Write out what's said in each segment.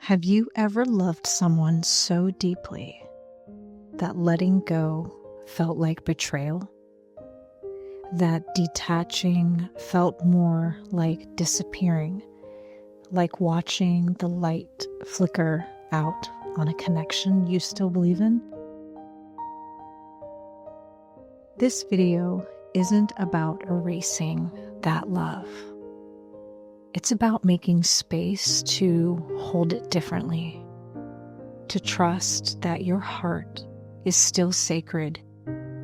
Have you ever loved someone so deeply that letting go felt like betrayal? That detaching felt more like disappearing, like watching the light flicker out on a connection you still believe in? This video isn't about erasing that love. It's about making space to hold it differently, to trust that your heart is still sacred,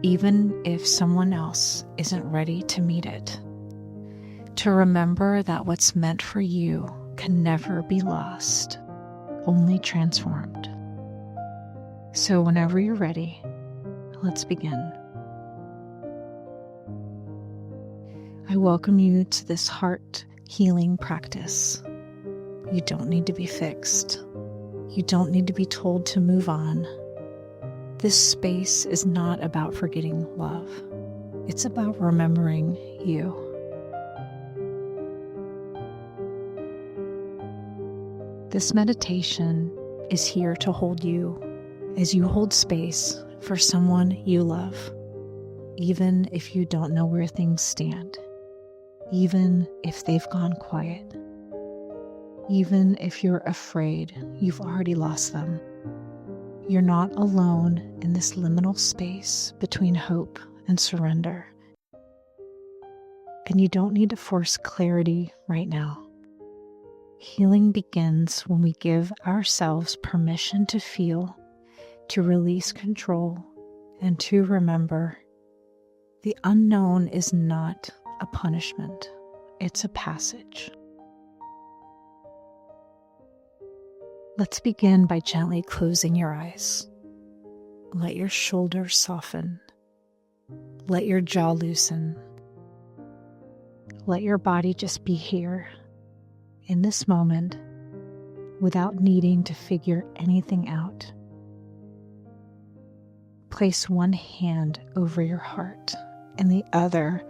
even if someone else isn't ready to meet it. To remember that what's meant for you can never be lost, only transformed. So whenever you're ready, let's begin. I welcome you to this heart healing practice. You don't need to be fixed. You don't need to be told to move on. This space is not about forgetting love. It's about remembering you. This meditation is here to hold you as you hold space for someone you love, even if you don't know where things stand. Even if they've gone quiet, even if you're afraid you've already lost them, you're not alone in this liminal space between hope and surrender. And you don't need to force clarity right now. Healing begins when we give ourselves permission to feel, to release control, and to remember the unknown is not a punishment. It's a passage. Let's begin by gently closing your eyes. Let your shoulders soften. Let your jaw loosen. Let your body just be here in this moment without needing to figure anything out. Place one hand over your heart and the other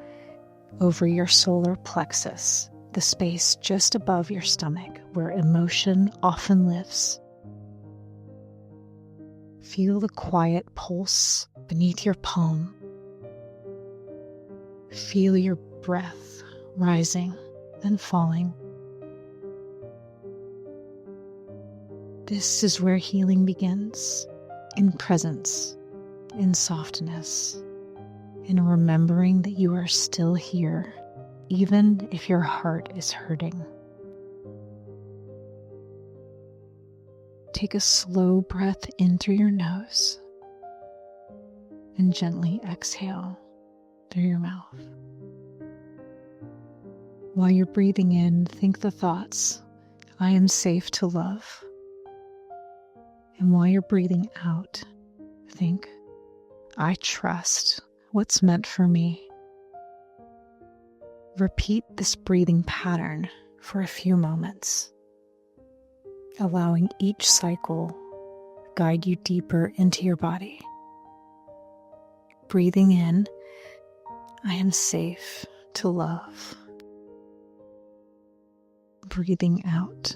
over your solar plexus, the space just above your stomach where emotion often lives. Feel the quiet pulse beneath your palm. Feel your breath rising and falling. This is where healing begins, in presence, in softness, in remembering that you are still here, even if your heart is hurting. Take a slow breath in through your nose and gently exhale through your mouth. While you're breathing in, think the thoughts, I am safe to love. And while you're breathing out, think, I trust what's meant for me. Repeat this breathing pattern for a few moments, allowing each cycle guide you deeper into your body. Breathing in, I am safe to love. Breathing out,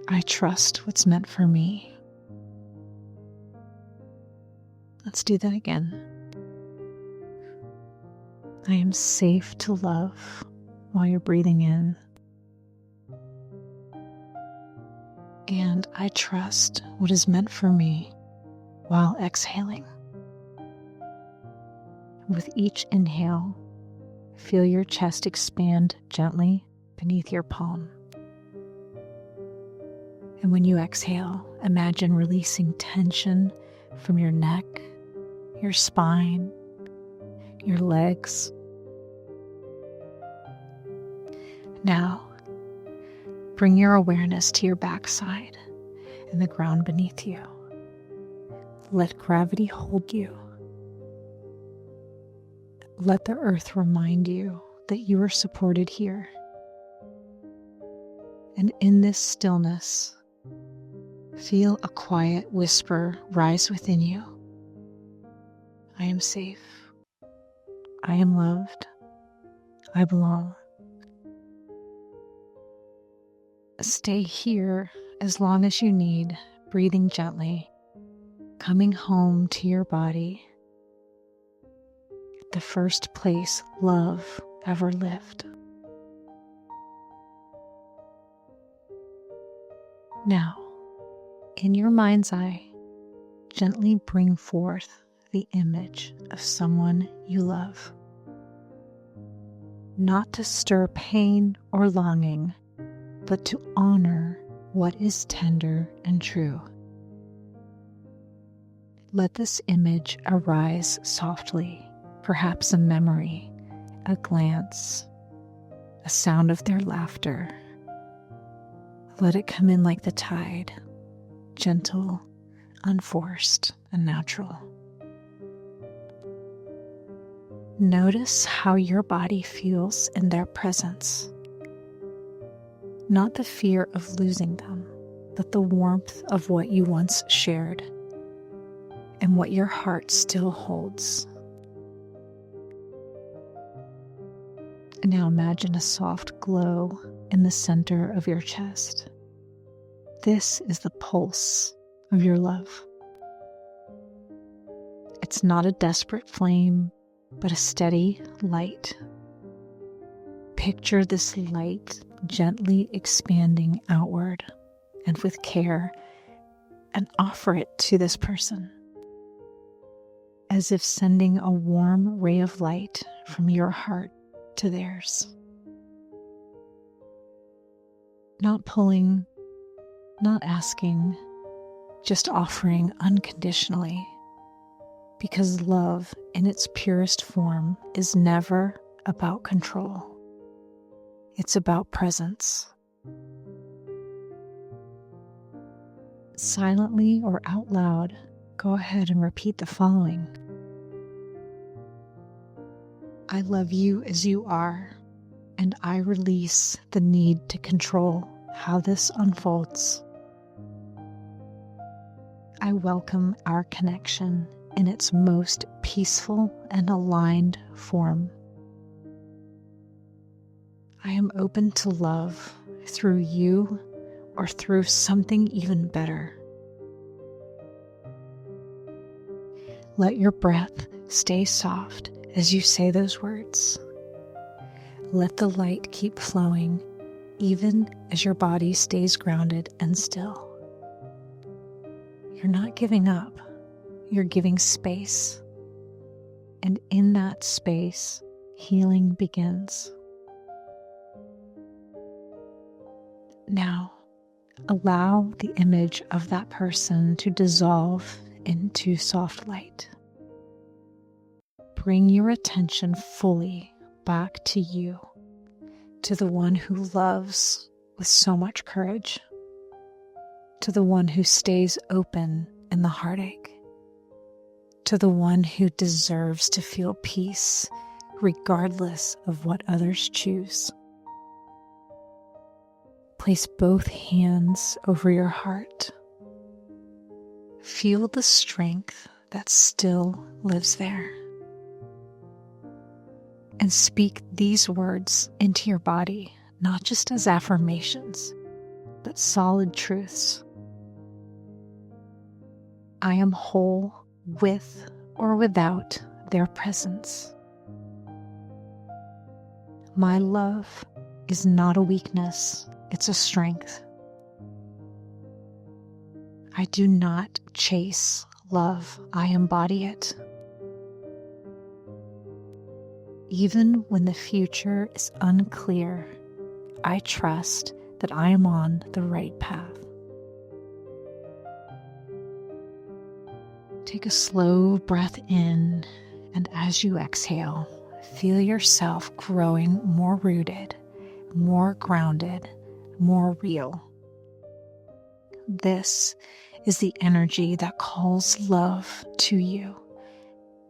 I trust what's meant for me. Let's do that again. I am safe to love while you're breathing in. And I trust what is meant for me while exhaling. With each inhale, feel your chest expand gently beneath your palm. And when you exhale, imagine releasing tension from your neck, your spine, your legs. Now, bring your awareness to your backside and the ground beneath you. Let gravity hold you. Let the earth remind you that you are supported here. And in this stillness, feel a quiet whisper rise within you. I am safe. I am loved. I belong. Stay here as long as you need, breathing gently, coming home to your body, the first place love ever lived. Now, in your mind's eye, gently bring forth the image of someone you love. Not to stir pain or longing, but to honor what is tender and true. Let this image arise softly, perhaps a memory, a glance, a sound of their laughter. Let it come in like the tide, gentle, unforced, and natural. Notice how your body feels in their presence. Not the fear of losing them, but the warmth of what you once shared and what your heart still holds. Now imagine a soft glow in the center of your chest. This is the pulse of your love. It's not a desperate flame, but a steady light. Picture this light gently expanding outward and with care, and offer it to this person, as if sending a warm ray of light from your heart to theirs. Not pulling, not asking, just offering unconditionally, because love in its purest form is never about control. It's about presence. Silently or out loud, go ahead and repeat the following. I love you as you are, and I release the need to control how this unfolds. I welcome our connection in its most peaceful and aligned form. I am open to love through you or through something even better. Let your breath stay soft as you say those words. Let the light keep flowing even as your body stays grounded and still. You're not giving up, you're giving space. And in that space, healing begins. Now, allow the image of that person to dissolve into soft light. Bring your attention fully back to you, to the one who loves with so much courage, to the one who stays open in the heartache, to the one who deserves to feel peace regardless of what others choose. Place both hands over your heart. Feel the strength that still lives there. And speak these words into your body, not just as affirmations, but solid truths. I am whole with or without their presence. My love is not a weakness, it's a strength. I do not chase love, I embody it. Even when the future is unclear, I trust that I am on the right path. Take a slow breath in, and as you exhale, feel yourself growing more rooted, more grounded, more real. This is the energy that calls love to you,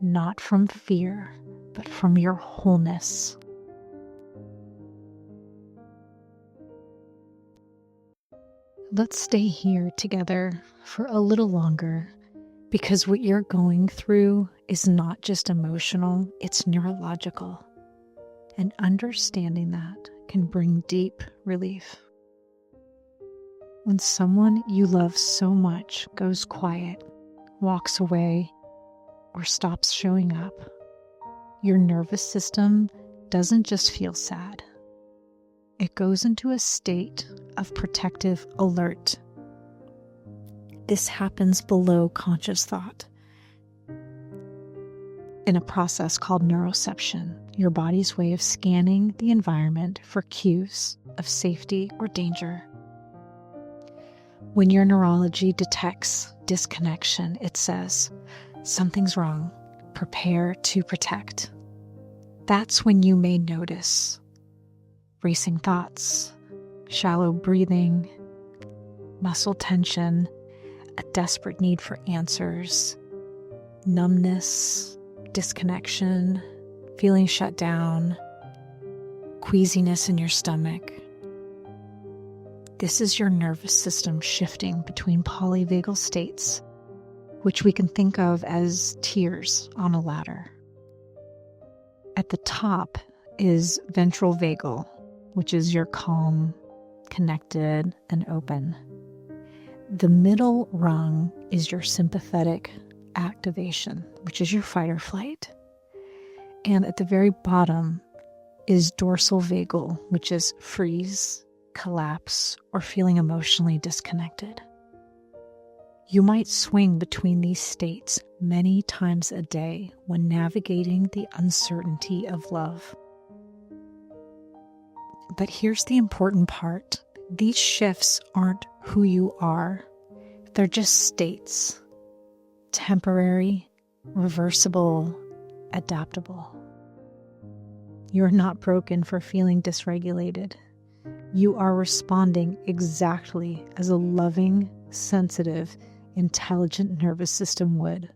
not from fear, but from your wholeness. Let's stay here together for a little longer, because what you're going through is not just emotional, it's neurological. And understanding that can bring deep relief. When someone you love so much goes quiet, walks away, or stops showing up, your nervous system doesn't just feel sad. It goes into a state of protective alert. This happens below conscious thought in a process called neuroception, your body's way of scanning the environment for cues of safety or danger. When your neurology detects disconnection, it says, something's wrong, prepare to protect. That's when you may notice racing thoughts, shallow breathing, muscle tension, a desperate need for answers, numbness, disconnection, feeling shut down, queasiness in your stomach. This is your nervous system shifting between polyvagal states, which we can think of as tiers on a ladder. At the top is ventral vagal, which is your calm, connected, and open. The middle rung is your sympathetic activation, which is your fight or flight. And at the very bottom is dorsal vagal, which is freeze, collapse, or feeling emotionally disconnected. You might swing between these states many times a day when navigating the uncertainty of love. But here's the important part. These shifts aren't who you are. They're just states. Temporary, reversible, adaptable. You're not broken for feeling dysregulated. You are responding exactly as a loving, sensitive, intelligent nervous system would.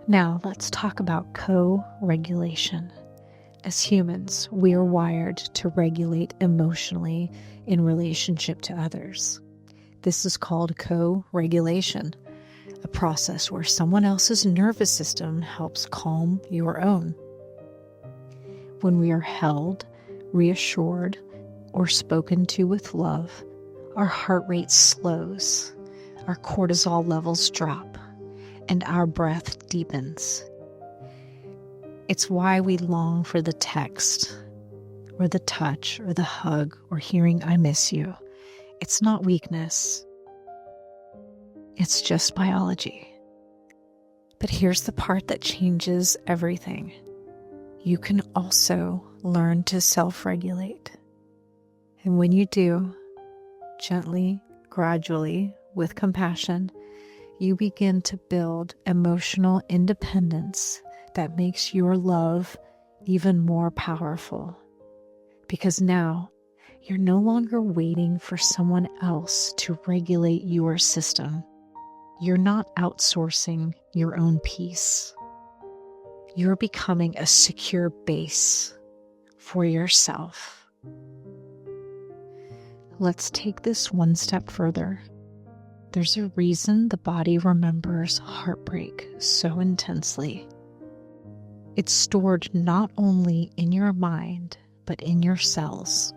Now, let's talk about co-regulation. As humans, we are wired to regulate emotionally in relationship to others. This is called co-regulation, a process where someone else's nervous system helps calm your own. When we are held, reassured, or spoken to with love, our heart rate slows, our cortisol levels drop, and our breath deepens. It's why we long for the text, or the touch, or the hug, or hearing "I miss you." It's not weakness. It's just biology. But here's the part that changes everything. You can also learn to self-regulate. And when you do, gently, gradually, with compassion, you begin to build emotional independence that makes your love even more powerful. Because now, you're no longer waiting for someone else to regulate your system. You're not outsourcing your own peace. You're becoming a secure base for yourself. Let's take this one step further. There's a reason the body remembers heartbreak so intensely. It's stored not only in your mind, but in your cells.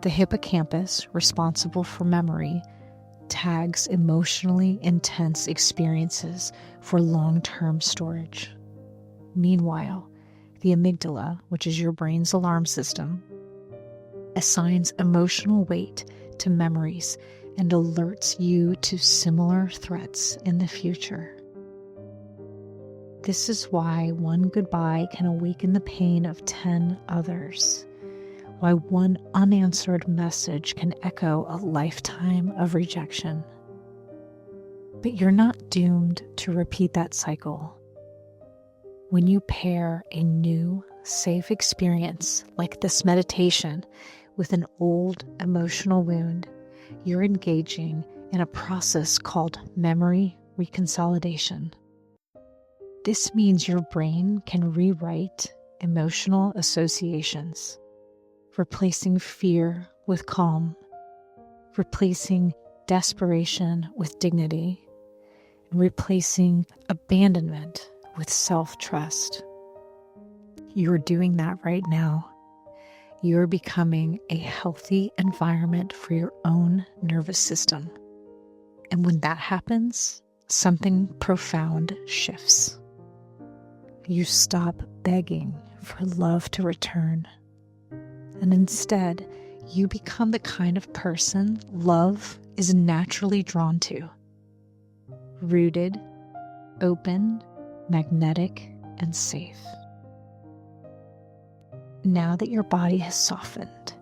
The hippocampus, responsible for memory, tags emotionally intense experiences for long-term storage. Meanwhile, the amygdala, which is your brain's alarm system, assigns emotional weight to memories and alerts you to similar threats in the future. This is why one goodbye can awaken the pain of 10 others. Why one unanswered message can echo a lifetime of rejection. But you're not doomed to repeat that cycle. When you pair a new, safe experience like this meditation with an old emotional wound, you're engaging in a process called memory reconsolidation. This means your brain can rewrite emotional associations, replacing fear with calm, replacing desperation with dignity, and replacing abandonment with self-trust. You're doing that right now. you're becoming a healthy environment for your own nervous system. And when that happens, something profound shifts. You stop begging for love to return. And instead, you become the kind of person love is naturally drawn to. Rooted, open, magnetic, and safe. Now that your body has softened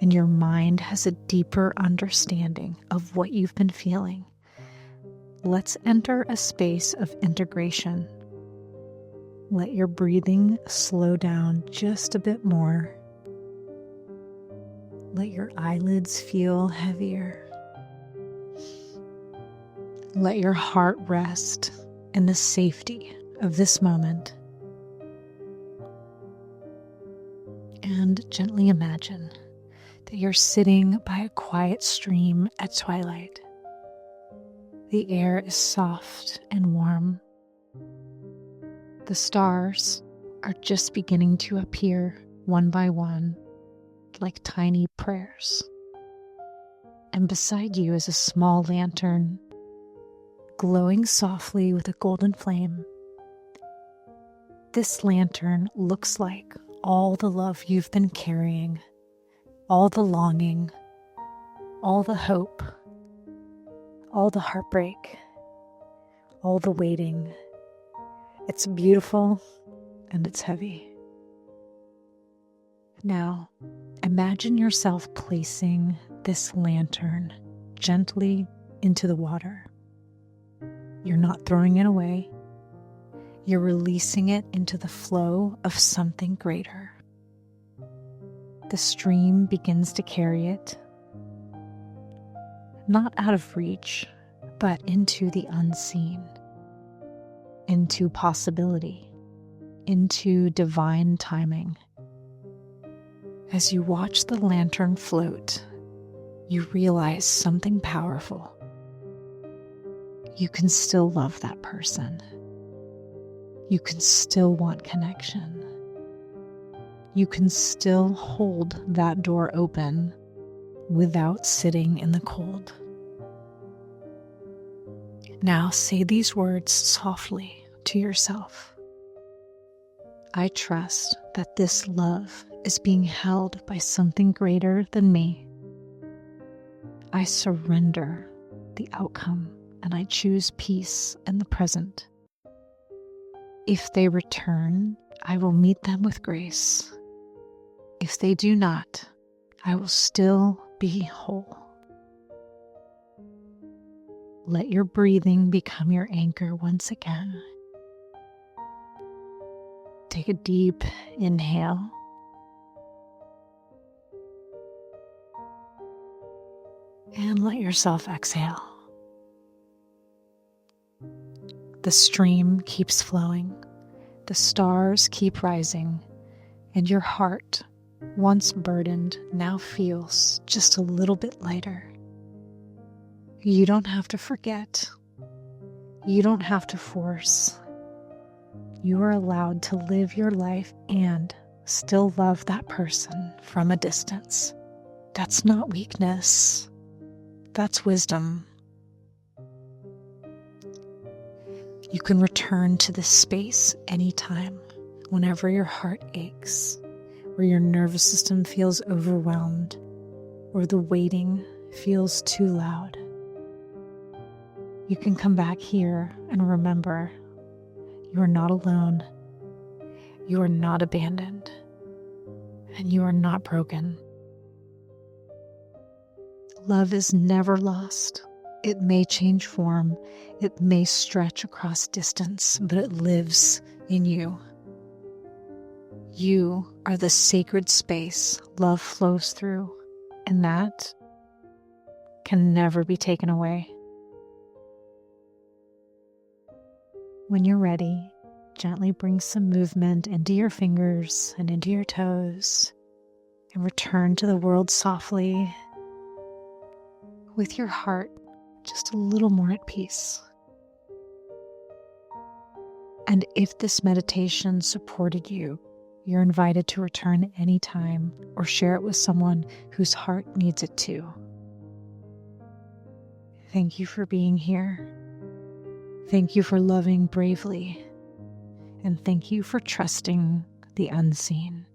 and your mind has a deeper understanding of what you've been feeling, let's enter a space of integration. Let your breathing slow down just a bit more. Let your eyelids feel heavier. Let your heart rest in the safety of this moment. And gently imagine that you're sitting by a quiet stream at twilight. The air is soft and warm. The stars are just beginning to appear one by one, like tiny prayers. And beside you is a small lantern, glowing softly with a golden flame. This lantern looks like all the love you've been carrying, all the longing, all the hope, all the heartbreak, all the waiting. It's beautiful and it's heavy. Now, imagine yourself placing this lantern gently into the water. You're not throwing it away. You're releasing it into the flow of something greater. The stream begins to carry it, not out of reach, but into the unseen, into possibility, into divine timing. As you watch the lantern float, you realize something powerful. You can still love that person. You can still want connection. You can still hold that door open without sitting in the cold. Now say these words softly to yourself. I trust that this love is being held by something greater than me. I surrender the outcome and I choose peace in the present. If they return, I will meet them with grace. If they do not, I will still be whole. Let your breathing become your anchor once again. Take a deep inhale. And let yourself exhale. The stream keeps flowing, the stars keep rising, and your heart, once burdened, now feels just a little bit lighter. You don't have to forget. You don't have to force. You are allowed to live your life and still love that person from a distance. That's not weakness. That's wisdom. You can return to this space anytime, whenever your heart aches, or your nervous system feels overwhelmed, or the waiting feels too loud. You can come back here and remember, you are not alone, you are not abandoned, and you are not broken. Love is never lost. It may change form, it may stretch across distance, but it lives in you. You are the sacred space love flows through, and that can never be taken away. When you're ready, gently bring some movement into your fingers and into your toes, and return to the world softly, with your heart just a little more at peace. And if this meditation supported you You're invited to return anytime or share it with someone whose heart needs it too. Thank you for being here. Thank you for loving bravely. And thank you for trusting the unseen.